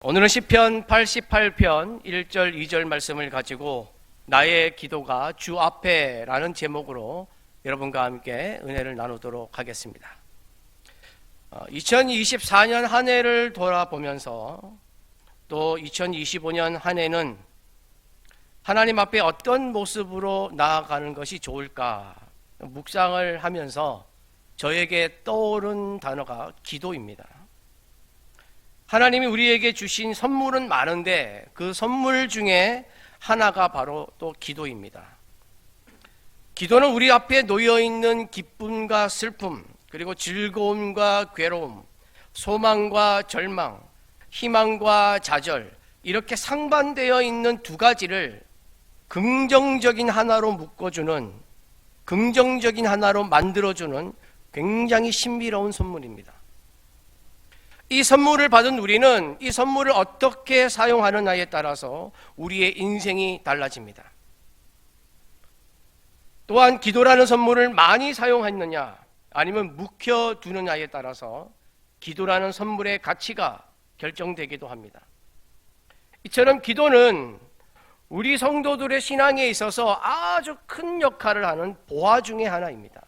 오늘은 시편 88편 1절 2절 말씀을 가지고 나의 기도가 주 앞에 라는 제목으로 여러분과 함께 은혜를 나누도록 하겠습니다. 2024년 한 해를 돌아보면서 또 2025년 한 해는 하나님 앞에 어떤 모습으로 나아가는 것이 좋을까 묵상을 하면서 저에게 떠오른 단어가 기도입니다. 하나님이 우리에게 주신 선물은 많은데 그 선물 중에 하나가 바로 또 기도입니다. 기도는 우리 앞에 놓여있는 기쁨과 슬픔, 그리고 즐거움과 괴로움, 소망과 절망, 희망과 좌절, 이렇게 상반되어 있는 두 가지를 긍정적인 하나로 묶어주는, 긍정적인 하나로 만들어주는 굉장히 신비로운 선물입니다. 이 선물을 받은 우리는 이 선물을 어떻게 사용하느냐에 따라서 우리의 인생이 달라집니다. 또한 기도라는 선물을 많이 사용했느냐 아니면 묵혀두느냐에 따라서 기도라는 선물의 가치가 결정되기도 합니다. 이처럼 기도는 우리 성도들의 신앙에 있어서 아주 큰 역할을 하는 보화 중의 하나입니다.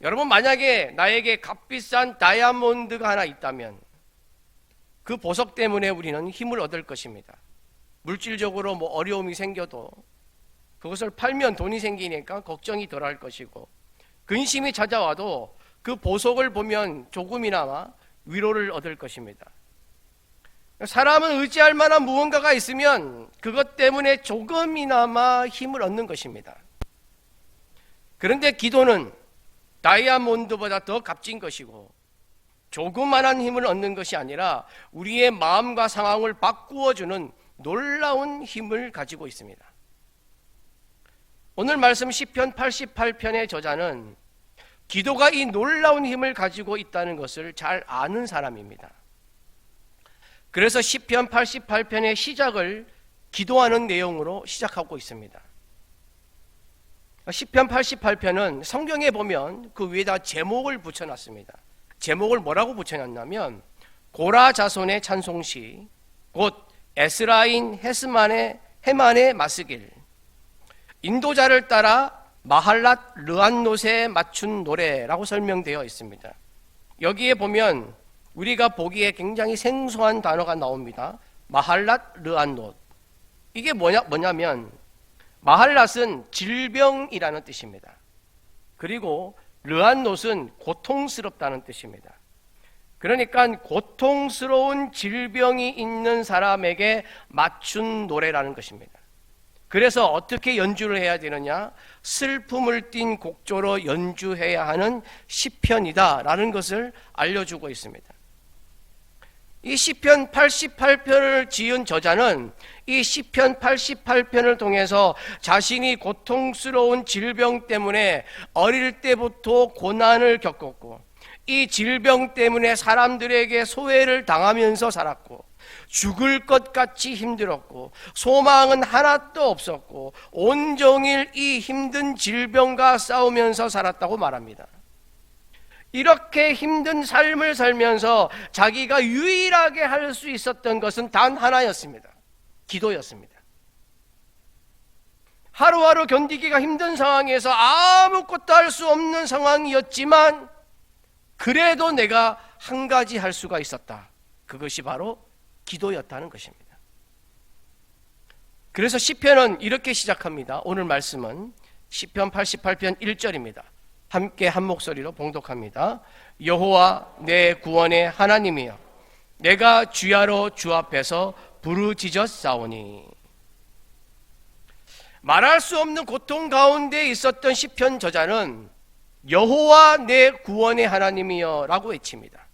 여러분, 만약에 나에게 값비싼 다이아몬드가 하나 있다면 그 보석 때문에 우리는 힘을 얻을 것입니다. 물질적으로 어려움이 생겨도 그것을 팔면 돈이 생기니까 걱정이 덜할 것이고, 근심이 찾아와도 그 보석을 보면 조금이나마 위로를 얻을 것입니다. 사람은 의지할 만한 무언가가 있으면 그것 때문에 조금이나마 힘을 얻는 것입니다. 그런데 기도는 다이아몬드보다 더 값진 것이고 조그만한 힘을 얻는 것이 아니라 우리의 마음과 상황을 바꾸어주는 놀라운 힘을 가지고 있습니다. 오늘 말씀 시편 88편의 저자는 기도가 이 놀라운 힘을 가지고 있다는 것을 잘 아는 사람입니다. 그래서 시편 88편의 시작을 기도하는 내용으로 시작하고 있습니다. 시편 88편은 성경에 보면 그 위에다 제목을 붙여놨습니다. 제목을 뭐라고 붙여놨냐면 고라 자손의 찬송시, 곧 에스라인 헤만의 마스길, 인도자를 따라 마할랏 르안노세에 맞춘 노래라고 설명되어 있습니다. 여기에 보면 우리가 보기에 굉장히 생소한 단어가 나옵니다. 마할랏 르안노. 이게 뭐냐면 마할랏은 질병이라는 뜻입니다. 그리고 르안노스는 고통스럽다는 뜻입니다. 그러니까 고통스러운 질병이 있는 사람에게 맞춘 노래라는 것입니다. 그래서 어떻게 연주를 해야 되느냐? 슬픔을 띤 곡조로 연주해야 하는 시편이다라는 것을 알려주고 있습니다. 이 시편 88편을 지은 저자는 이 시편 88편을 통해서 자신이 고통스러운 질병 때문에 어릴 때부터 고난을 겪었고, 이 질병 때문에 사람들에게 소외를 당하면서 살았고, 죽을 것 같이 힘들었고, 소망은 하나도 없었고, 온종일 이 힘든 질병과 싸우면서 살았다고 말합니다. 이렇게 힘든 삶을 살면서 자기가 유일하게 할 수 있었던 것은 단 하나였습니다. 기도였습니다. 하루하루 견디기가 힘든 상황에서 아무것도 할 수 없는 상황이었지만 그래도 내가 한 가지 할 수가 있었다. 그것이 바로 기도였다는 것입니다. 그래서 시편은 이렇게 시작합니다. 오늘 말씀은 시편 88편 1절입니다. 함께 한 목소리로 봉독합니다. 여호와 내 구원의 하나님이여, 내가 주야로 주 앞에서 부르짖었사오니. 말할 수 없는 고통 가운데 있었던 시편 저자는 여호와 내 구원의 하나님이여 라고 외칩니다.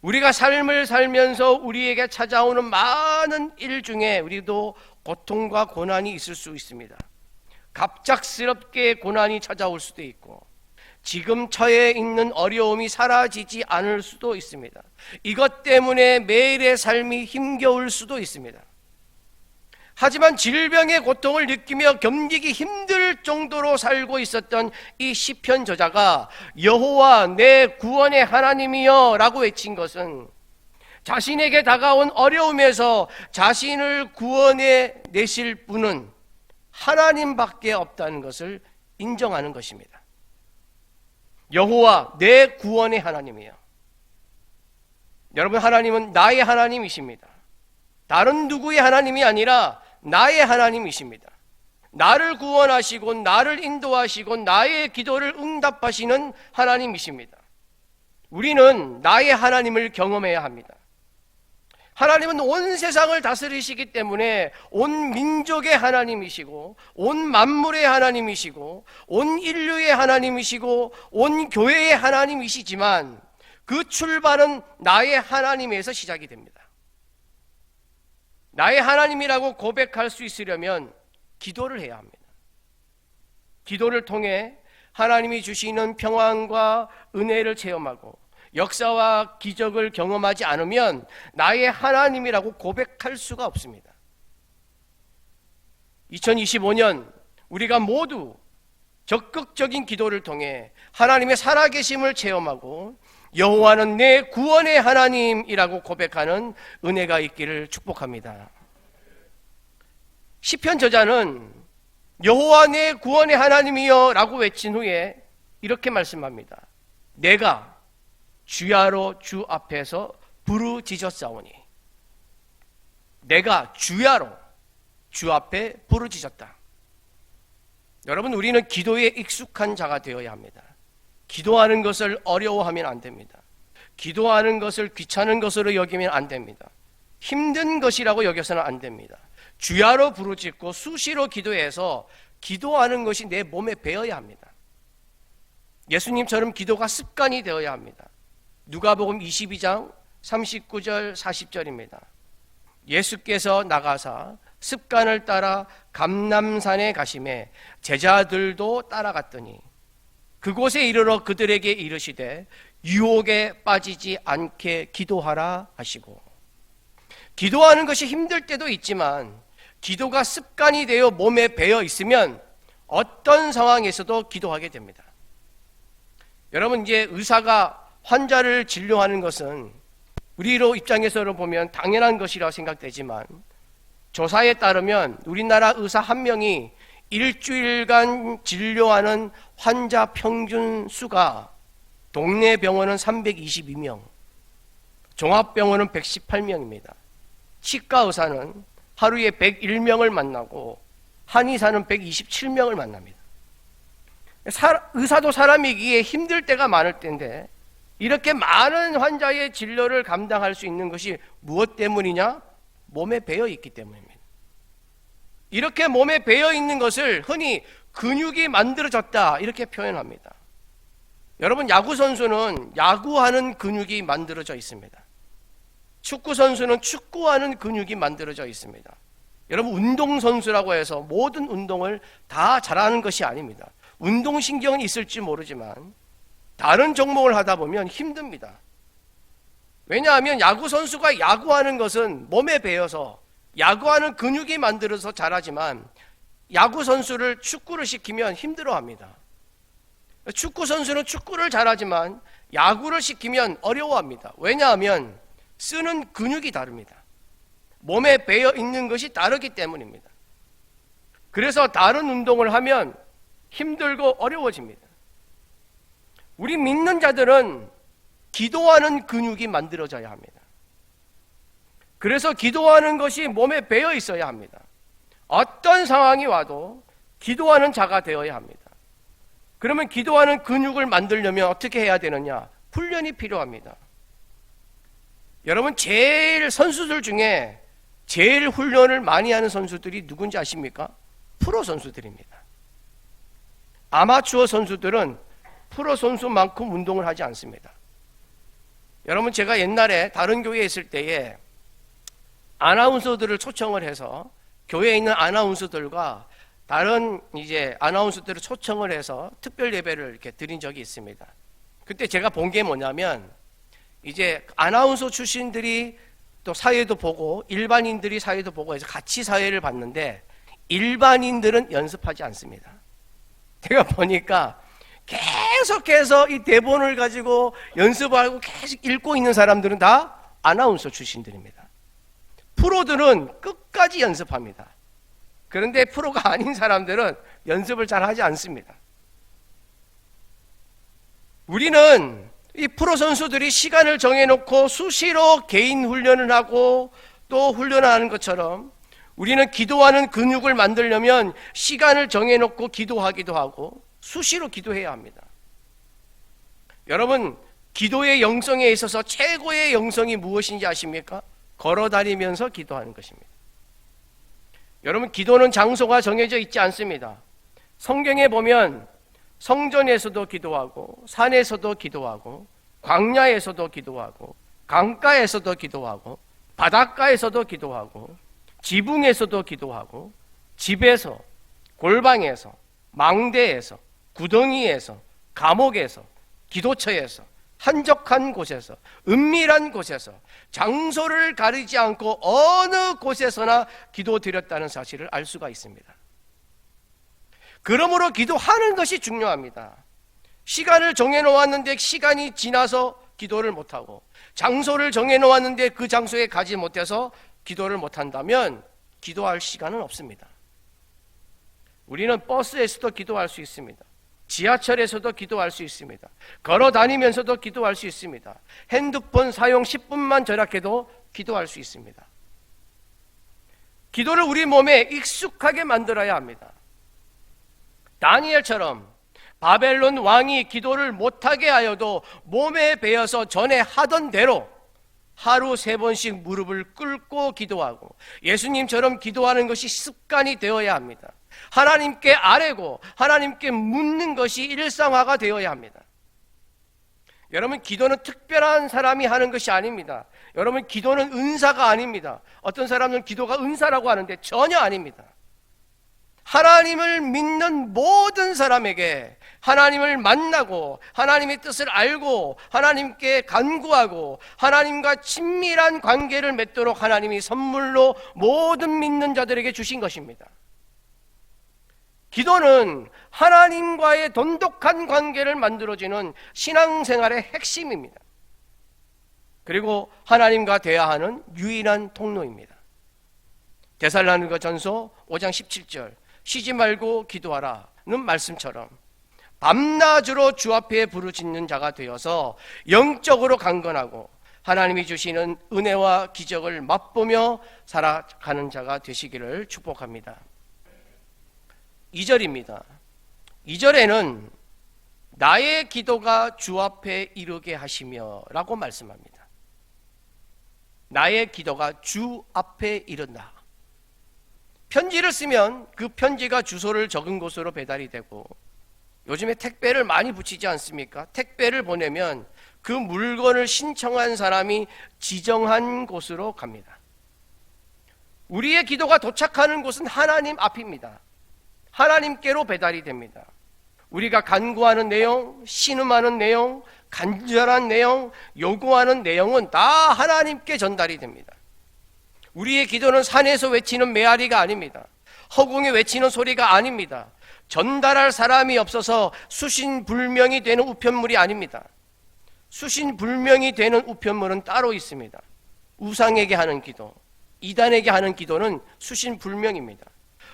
우리가 삶을 살면서 우리에게 찾아오는 많은 일 중에 우리도 고통과 고난이 있을 수 있습니다. 갑작스럽게 고난이 찾아올 수도 있고, 지금 처해 있는 어려움이 사라지지 않을 수도 있습니다. 이것 때문에 매일의 삶이 힘겨울 수도 있습니다. 하지만 질병의 고통을 느끼며 견디기 힘들 정도로 살고 있었던 이 시편 저자가 여호와 내 구원의 하나님이여 라고 외친 것은 자신에게 다가온 어려움에서 자신을 구원해 내실 분은 하나님밖에 없다는 것을 인정하는 것입니다. 여호와 내 구원의 하나님이에요. 여러분, 하나님은 나의 하나님이십니다. 다른 누구의 하나님이 아니라 나의 하나님이십니다. 나를 구원하시고 나를 인도하시고 나의 기도를 응답하시는 하나님이십니다. 우리는 나의 하나님을 경험해야 합니다. 하나님은 온 세상을 다스리시기 때문에 온 민족의 하나님이시고 온 만물의 하나님이시고 온 인류의 하나님이시고 온 교회의 하나님이시지만 그 출발은 나의 하나님에서 시작이 됩니다. 나의 하나님이라고 고백할 수 있으려면 기도를 해야 합니다. 기도를 통해 하나님이 주시는 평안과 은혜를 체험하고 역사와 기적을 경험하지 않으면 나의 하나님이라고 고백할 수가 없습니다. 2025년 우리가 모두 적극적인 기도를 통해 하나님의 살아계심을 체험하고 여호와는 내 구원의 하나님이라고 고백하는 은혜가 있기를 축복합니다. 시편 저자는 여호와 내 구원의 하나님이여 라고 외친 후에 이렇게 말씀합니다. 내가 주야로 주 앞에서 부르짖었사오니. 내가 주야로 주 앞에 부르짖었다. 여러분, 우리는 기도에 익숙한 자가 되어야 합니다. 기도하는 것을 어려워하면 안 됩니다. 기도하는 것을 귀찮은 것으로 여기면 안 됩니다. 힘든 것이라고 여겨서는 안 됩니다. 주야로 부르짖고 수시로 기도해서 기도하는 것이 내 몸에 배어야 합니다. 예수님처럼 기도가 습관이 되어야 합니다. 누가복음 22장 39절 40절입니다. 예수께서 나가사 습관을 따라 감람산에 가심에 제자들도 따라갔더니 그곳에 이르러 그들에게 이르시되 유혹에 빠지지 않게 기도하라 하시고. 기도하는 것이 힘들 때도 있지만 기도가 습관이 되어 몸에 배어 있으면 어떤 상황에서도 기도하게 됩니다. 여러분, 이제 의사가 환자를 진료하는 것은 우리로 입장에서 보면 당연한 것이라고 생각되지만 조사에 따르면 우리나라 의사 한 명이 일주일간 진료하는 환자 평균 수가 동네 병원은 322명, 종합병원은 118명입니다. 치과 의사는 하루에 101명을 만나고 한의사는 127명을 만납니다. 의사도 사람이기에 힘들 때가 많을 텐데 이렇게 많은 환자의 진료를 감당할 수 있는 것이 무엇 때문이냐? 몸에 배어 있기 때문입니다. 이렇게 몸에 배어 있는 것을 흔히 근육이 만들어졌다 이렇게 표현합니다. 여러분, 야구 선수는 야구하는 근육이 만들어져 있습니다. 축구 선수는 축구하는 근육이 만들어져 있습니다. 여러분, 운동선수라고 해서 모든 운동을 다 잘하는 것이 아닙니다. 운동신경은 있을지 모르지만 다른 종목을 하다 보면 힘듭니다. 왜냐하면 야구 선수가 야구하는 것은 몸에 배어서 야구하는 근육이 만들어서 잘하지만 야구 선수를 축구를 시키면 힘들어합니다. 축구 선수는 축구를 잘하지만 야구를 시키면 어려워합니다. 왜냐하면 쓰는 근육이 다릅니다. 몸에 배어 있는 것이 다르기 때문입니다. 그래서 다른 운동을 하면 힘들고 어려워집니다. 우리 믿는 자들은 기도하는 근육이 만들어져야 합니다. 그래서 기도하는 것이 몸에 배어 있어야 합니다. 어떤 상황이 와도 기도하는 자가 되어야 합니다. 그러면 기도하는 근육을 만들려면 어떻게 해야 되느냐? 훈련이 필요합니다. 여러분, 선수들 중에 제일 훈련을 많이 하는 선수들이 누군지 아십니까? 프로 선수들입니다. 아마추어 선수들은 프로 선수만큼 운동을 하지 않습니다. 여러분, 제가 옛날에 다른 교회에 있을 때에 아나운서들을 초청을 해서 교회에 있는 아나운서들과 다른 이제 아나운서들을 초청을 해서 특별 예배를 이렇게 드린 적이 있습니다. 그때 제가 본 게 뭐냐면 이제 아나운서 출신들이 또 사회도 보고 일반인들이 사회도 보고 해서 같이 사회를 봤는데 일반인들은 연습하지 않습니다. 제가 보니까 계속해서 이 대본을 가지고 연습하고 계속 읽고 있는 사람들은 다 아나운서 출신들입니다. 프로들은 끝까지 연습합니다. 그런데 프로가 아닌 사람들은 연습을 잘 하지 않습니다. 우리는 이 프로 선수들이 시간을 정해놓고 수시로 개인 훈련을 하고 또 훈련하는 것처럼 우리는 기도하는 근육을 만들려면 시간을 정해놓고 기도하기도 하고 수시로 기도해야 합니다. 여러분, 기도의 영성에 있어서 최고의 영성이 무엇인지 아십니까? 걸어다니면서 기도하는 것입니다. 여러분, 기도는 장소가 정해져 있지 않습니다. 성경에 보면 성전에서도 기도하고 산에서도 기도하고 광야에서도 기도하고 강가에서도 기도하고 바닷가에서도 기도하고 지붕에서도 기도하고 집에서, 골방에서, 망대에서, 구덩이에서, 감옥에서, 기도처에서, 한적한 곳에서, 은밀한 곳에서, 장소를 가리지 않고 어느 곳에서나 기도드렸다는 사실을 알 수가 있습니다. 그러므로 기도하는 것이 중요합니다. 시간을 정해놓았는데 시간이 지나서 기도를 못하고 장소를 정해놓았는데 그 장소에 가지 못해서 기도를 못한다면 기도할 시간은 없습니다. 우리는 버스에서도 기도할 수 있습니다. 지하철에서도 기도할 수 있습니다. 걸어 다니면서도 기도할 수 있습니다. 핸드폰 사용 10분만 절약해도 기도할 수 있습니다. 기도를 우리 몸에 익숙하게 만들어야 합니다. 다니엘처럼 바벨론 왕이 기도를 못하게 하여도 몸에 배어서 전에 하던 대로 하루 3번씩 무릎을 꿇고 기도하고 예수님처럼 기도하는 것이 습관이 되어야 합니다. 하나님께 아뢰고 하나님께 묻는 것이 일상화가 되어야 합니다. 여러분, 기도는 특별한 사람이 하는 것이 아닙니다. 여러분, 기도는 은사가 아닙니다. 어떤 사람은 기도가 은사라고 하는데 전혀 아닙니다. 하나님을 믿는 모든 사람에게 하나님을 만나고 하나님의 뜻을 알고 하나님께 간구하고 하나님과 친밀한 관계를 맺도록 하나님이 선물로 모든 믿는 자들에게 주신 것입니다. 기도는 하나님과의 돈독한 관계를 만들어주는 신앙생활의 핵심입니다. 그리고 하나님과 대화하는 유일한 통로입니다. 데살로니가전서 5장 17절 쉬지 말고 기도하라는 말씀처럼 밤낮으로 주 앞에 부르짖는 자가 되어서 영적으로 강건하고 하나님이 주시는 은혜와 기적을 맛보며 살아가는 자가 되시기를 축복합니다. 2절입니다. 2절에는 나의 기도가 주 앞에 이르게 하시며 라고 말씀합니다. 나의 기도가 주 앞에 이른다. 편지를 쓰면 그 편지가 주소를 적은 곳으로 배달이 되고 요즘에 택배를 많이 붙이지 않습니까? 택배를 보내면 그 물건을 신청한 사람이 지정한 곳으로 갑니다. 우리의 기도가 도착하는 곳은 하나님 앞입니다. 하나님께로 배달이 됩니다. 우리가 간구하는 내용, 신음하는 내용, 간절한 내용, 요구하는 내용은 다 하나님께 전달이 됩니다. 우리의 기도는 산에서 외치는 메아리가 아닙니다. 허공에 외치는 소리가 아닙니다. 전달할 사람이 없어서 수신불명이 되는 우편물이 아닙니다. 수신불명이 되는 우편물은 따로 있습니다. 우상에게 하는 기도, 이단에게 하는 기도는 수신불명입니다.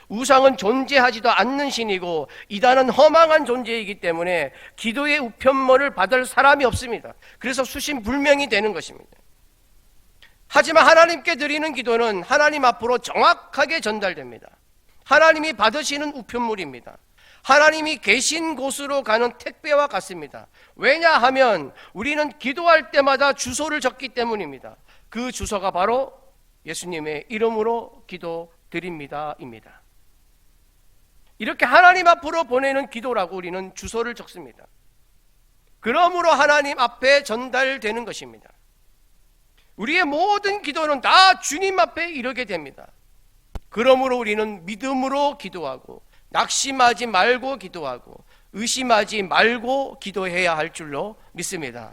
우상은 존재하지도 않는 신이고 이단은 허망한 존재이기 때문에 기도의 우편물을 받을 사람이 없습니다. 그래서 수신불명이 되는 것입니다. 하지만 하나님께 드리는 기도는 하나님 앞으로 정확하게 전달됩니다. 하나님이 받으시는 우편물입니다. 하나님이 계신 곳으로 가는 택배와 같습니다. 왜냐하면 우리는 기도할 때마다 주소를 적기 때문입니다. 그 주소가 바로 예수님의 이름으로 기도드립니다입니다. 이렇게 하나님 앞으로 보내는 기도라고 우리는 주소를 적습니다. 그러므로 하나님 앞에 전달되는 것입니다. 우리의 모든 기도는 다 주님 앞에 이르게 됩니다. 그러므로 우리는 믿음으로 기도하고 낙심하지 말고 기도하고 의심하지 말고 기도해야 할 줄로 믿습니다.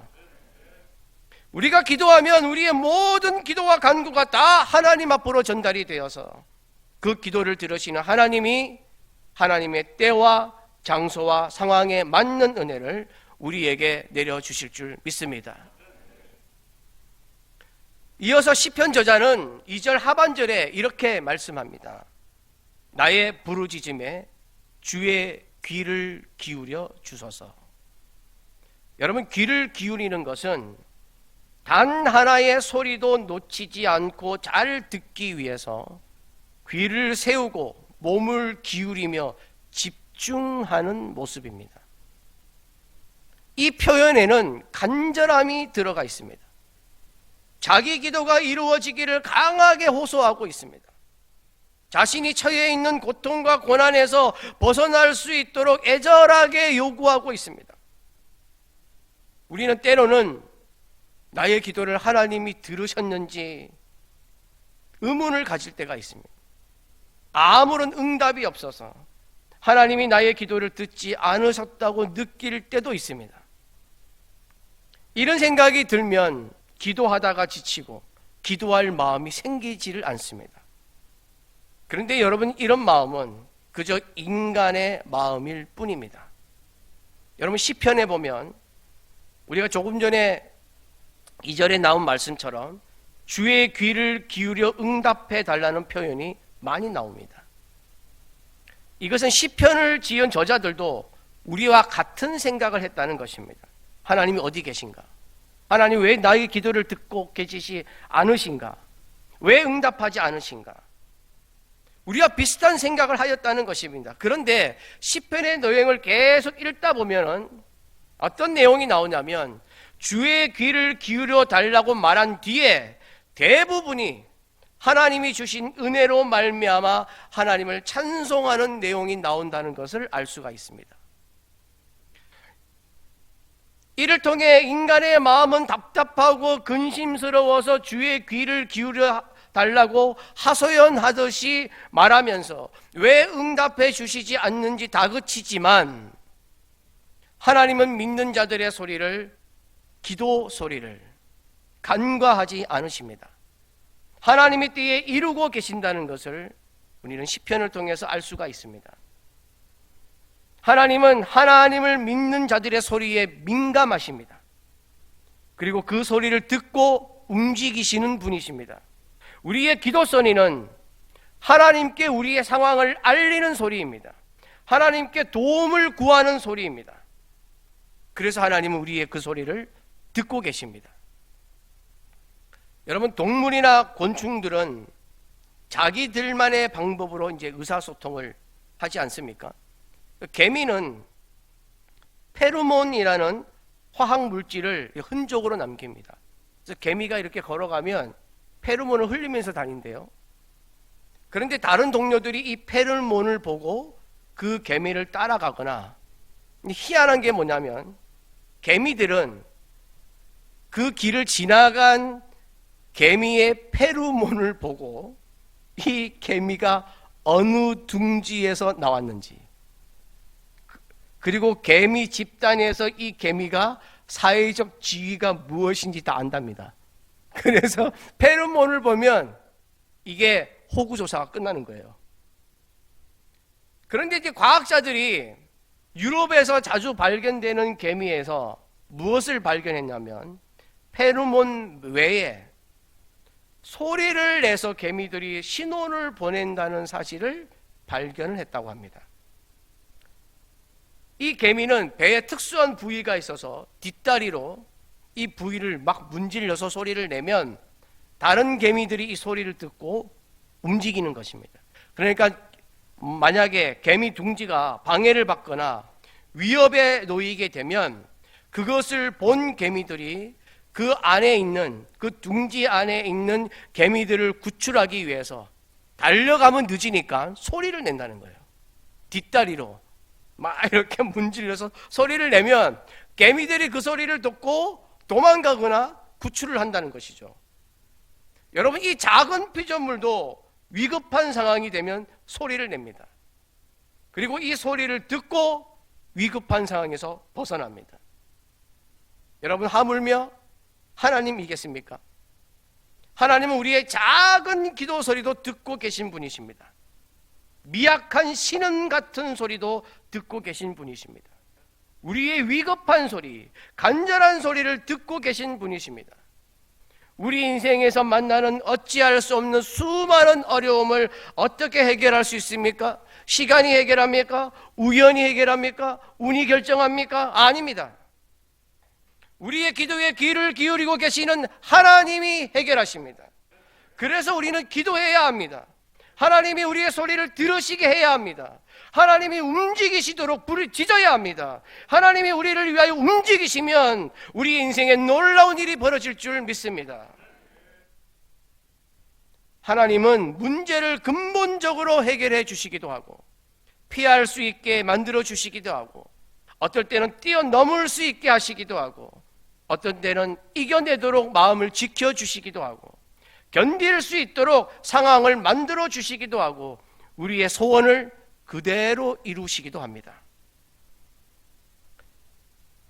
우리가 기도하면 우리의 모든 기도와 간구가 다 하나님 앞으로 전달이 되어서 그 기도를 들으시는 하나님이 하나님의 때와 장소와 상황에 맞는 은혜를 우리에게 내려주실 줄 믿습니다. 이어서 시편 저자는 2절 하반절에 이렇게 말씀합니다. 나의 부르짖음에 주의 귀를 기울여 주소서. 여러분, 귀를 기울이는 것은 단 하나의 소리도 놓치지 않고 잘 듣기 위해서 귀를 세우고 몸을 기울이며 집중하는 모습입니다. 이 표현에는 간절함이 들어가 있습니다. 자기 기도가 이루어지기를 강하게 호소하고 있습니다. 자신이 처해 있는 고통과 고난에서 벗어날 수 있도록 애절하게 요구하고 있습니다. 우리는 때로는 나의 기도를 하나님이 들으셨는지 의문을 가질 때가 있습니다. 아무런 응답이 없어서 하나님이 나의 기도를 듣지 않으셨다고 느낄 때도 있습니다. 이런 생각이 들면 기도하다가 지치고 기도할 마음이 생기지를 않습니다. 그런데 여러분, 이런 마음은 그저 인간의 마음일 뿐입니다. 여러분, 시편에 보면 우리가 조금 전에 2절에 나온 말씀처럼 주의 귀를 기울여 응답해 달라는 표현이 많이 나옵니다. 이것은 시편을 지은 저자들도 우리와 같은 생각을 했다는 것입니다. 하나님이 어디 계신가? 하나님 왜 나의 기도를 듣고 계시지 않으신가? 왜 응답하지 않으신가? 우리가 비슷한 생각을 하였다는 것입니다. 그런데 시편의 내용을 계속 읽다 보면은 어떤 내용이 나오냐면 주의 귀를 기울여 달라고 말한 뒤에 대부분이 하나님이 주신 은혜로 말미암아 하나님을 찬송하는 내용이 나온다는 것을 알 수가 있습니다. 이를 통해 인간의 마음은 답답하고 근심스러워서 주의 귀를 기울여 달라고 하소연하듯이 말하면서 왜 응답해 주시지 않는지 다그치지만 하나님은 믿는 자들의 소리를, 기도 소리를 간과하지 않으십니다. 하나님의 때에 이루고 계신다는 것을 우리는 시편을 통해서 알 수가 있습니다. 하나님은 하나님을 믿는 자들의 소리에 민감하십니다. 그리고 그 소리를 듣고 움직이시는 분이십니다. 우리의 기도 소리는 하나님께 우리의 상황을 알리는 소리입니다. 하나님께 도움을 구하는 소리입니다. 그래서 하나님은 우리의 그 소리를 듣고 계십니다. 여러분, 동물이나 곤충들은 자기들만의 방법으로 이제 의사소통을 하지 않습니까? 개미는 페로몬이라는 화학 물질을 흔적으로 남깁니다. 그래서 개미가 이렇게 걸어가면 페로몬을 흘리면서 다닌대요. 그런데 다른 동료들이 이 페로몬을 보고 그 개미를 따라가거나, 희한한 게 뭐냐면 개미들은 그 길을 지나간 개미의 페로몬을 보고 이 개미가 어느 둥지에서 나왔는지, 그리고 개미 집단에서 이 개미가 사회적 지위가 무엇인지 다 안답니다. 그래서 페로몬을 보면 이게 호구조사가 끝나는 거예요. 그런데 이제 과학자들이 유럽에서 자주 발견되는 개미에서 무엇을 발견했냐면 페로몬 외에 소리를 내서 개미들이 신호를 보낸다는 사실을 발견을 했다고 합니다. 이 개미는 배에 특수한 부위가 있어서 뒷다리로 이 부위를 막 문질러서 소리를 내면 다른 개미들이 이 소리를 듣고 움직이는 것입니다. 그러니까 만약에 개미 둥지가 방해를 받거나 위협에 놓이게 되면 그것을 본 개미들이 그 안에 있는, 그 둥지 안에 있는 개미들을 구출하기 위해서 달려가면 늦으니까 소리를 낸다는 거예요. 뒷다리로 막 이렇게 문질러서 소리를 내면 개미들이 그 소리를 듣고 도망가거나 구출을 한다는 것이죠. 여러분, 이 작은 피조물도 위급한 상황이 되면 소리를 냅니다. 그리고 이 소리를 듣고 위급한 상황에서 벗어납니다. 여러분, 하물며 하나님이겠습니까? 하나님은 우리의 작은 기도 소리도 듣고 계신 분이십니다. 미약한 신음 같은 소리도 듣고 계신 분이십니다. 우리의 위급한 소리, 간절한 소리를 듣고 계신 분이십니다. 우리 인생에서 만나는 어찌할 수 없는 수많은 어려움을 어떻게 해결할 수 있습니까? 시간이 해결합니까? 우연히 해결합니까? 운이 결정합니까? 아닙니다. 우리의 기도에 귀를 기울이고 계시는 하나님이 해결하십니다. 그래서 우리는 기도해야 합니다. 하나님이 우리의 소리를 들으시게 해야 합니다. 하나님이 움직이시도록 불을 지져야 합니다. 하나님이 우리를 위하여 움직이시면 우리 인생에 놀라운 일이 벌어질 줄 믿습니다. 하나님은 문제를 근본적으로 해결해 주시기도 하고 피할 수 있게 만들어 주시기도 하고 어떨 때는 뛰어넘을 수 있게 하시기도 하고 어떤 때는 이겨내도록 마음을 지켜주시기도 하고 견딜 수 있도록 상황을 만들어 주시기도 하고 우리의 소원을 그대로 이루시기도 합니다.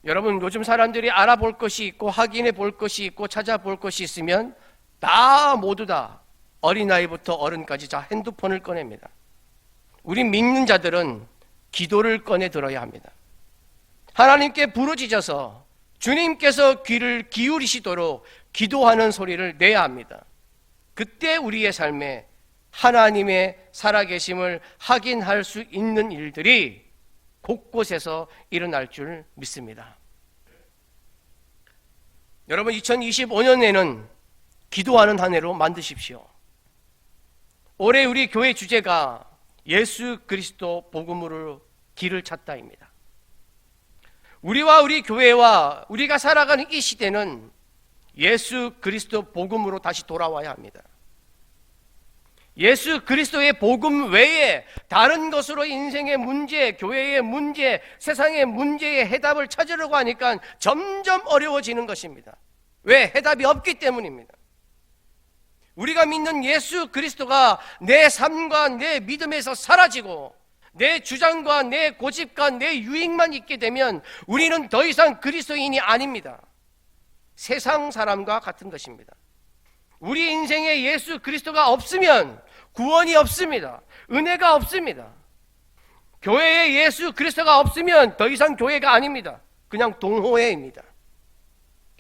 여러분, 요즘 사람들이 알아볼 것이 있고 확인해 볼 것이 있고 찾아볼 것이 있으면 모두 다 어린아이부터 어른까지 다 핸드폰을 꺼냅니다. 우리 믿는 자들은 기도를 꺼내 들어야 합니다. 하나님께 부르짖어서 주님께서 귀를 기울이시도록 기도하는 소리를 내야 합니다. 그때 우리의 삶에 하나님의 살아계심을 확인할 수 있는 일들이 곳곳에서 일어날 줄 믿습니다. 여러분, 2025년에는 기도하는 한 해로 만드십시오. 올해 우리 교회 주제가 예수 그리스도 복음으로 길을 찾다입니다. 우리와 우리 교회와 우리가 살아가는 이 시대는 예수 그리스도 복음으로 다시 돌아와야 합니다. 예수 그리스도의 복음 외에 다른 것으로 인생의 문제, 교회의 문제, 세상의 문제에 해답을 찾으려고 하니까 점점 어려워지는 것입니다. 왜? 해답이 없기 때문입니다. 우리가 믿는 예수 그리스도가 내 삶과 내 믿음에서 사라지고 내 주장과 내 고집과 내 유익만 있게 되면 우리는 더 이상 그리스도인이 아닙니다. 세상 사람과 같은 것입니다. 우리 인생에 예수 그리스도가 없으면 구원이 없습니다. 은혜가 없습니다. 교회에 예수 그리스도가 없으면 더 이상 교회가 아닙니다. 그냥 동호회입니다.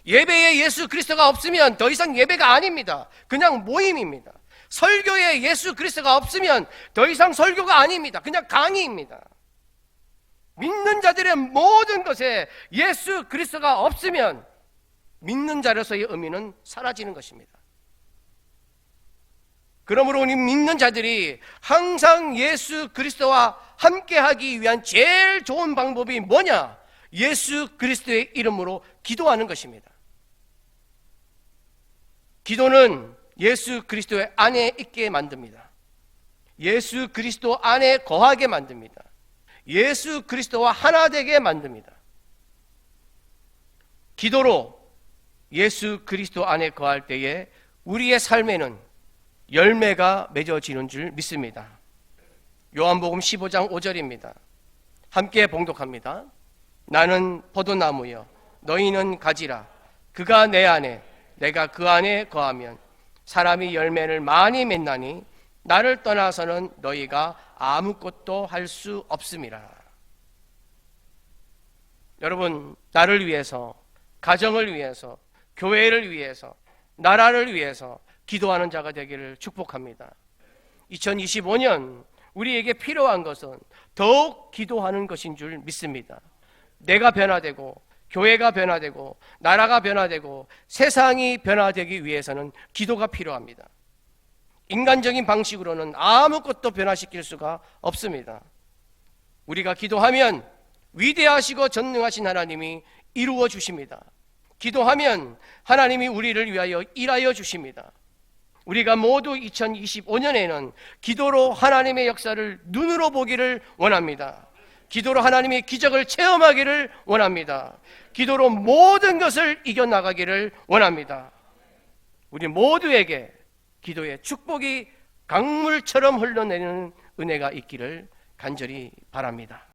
예배에 예수 그리스도가 없으면 더 이상 예배가 아닙니다. 그냥 모임입니다. 설교에 예수 그리스도가 없으면 더 이상 설교가 아닙니다. 그냥 강의입니다. 믿는 자들의 모든 것에 예수 그리스도가 없으면 믿는 자로서의 의미는 사라지는 것입니다. 그러므로 우리 믿는 자들이 항상 예수 그리스도와 함께하기 위한 제일 좋은 방법이 뭐냐? 예수 그리스도의 이름으로 기도하는 것입니다. 기도는 예수 그리스도의 안에 있게 만듭니다. 예수 그리스도 안에 거하게 만듭니다. 예수 그리스도와 하나 되게 만듭니다. 기도로 예수 그리스도 안에 거할 때에 우리의 삶에는 열매가 맺어지는 줄 믿습니다. 요한복음 15장 5절입니다. 함께 봉독합니다. 나는 포도나무여 너희는 가지라. 그가 내 안에 내가 그 안에 거하면 사람이 열매를 많이 맺나니 나를 떠나서는 너희가 아무것도 할 수 없음이라. 여러분, 나를 위해서, 가정을 위해서, 교회를 위해서, 나라를 위해서 기도하는 자가 되기를 축복합니다. 2025년 우리에게 필요한 것은 더욱 기도하는 것인 줄 믿습니다. 내가 변화되고 교회가 변화되고 나라가 변화되고 세상이 변화되기 위해서는 기도가 필요합니다. 인간적인 방식으로는 아무것도 변화시킬 수가 없습니다. 우리가 기도하면 위대하시고 전능하신 하나님이 이루어 주십니다. 기도하면 하나님이 우리를 위하여 일하여 주십니다. 우리가 모두 2025년에는 기도로 하나님의 역사를 눈으로 보기를 원합니다. 기도로 하나님의 기적을 체험하기를 원합니다. 기도로 모든 것을 이겨나가기를 원합니다. 우리 모두에게 기도의 축복이 강물처럼 흘러내리는 은혜가 있기를 간절히 바랍니다.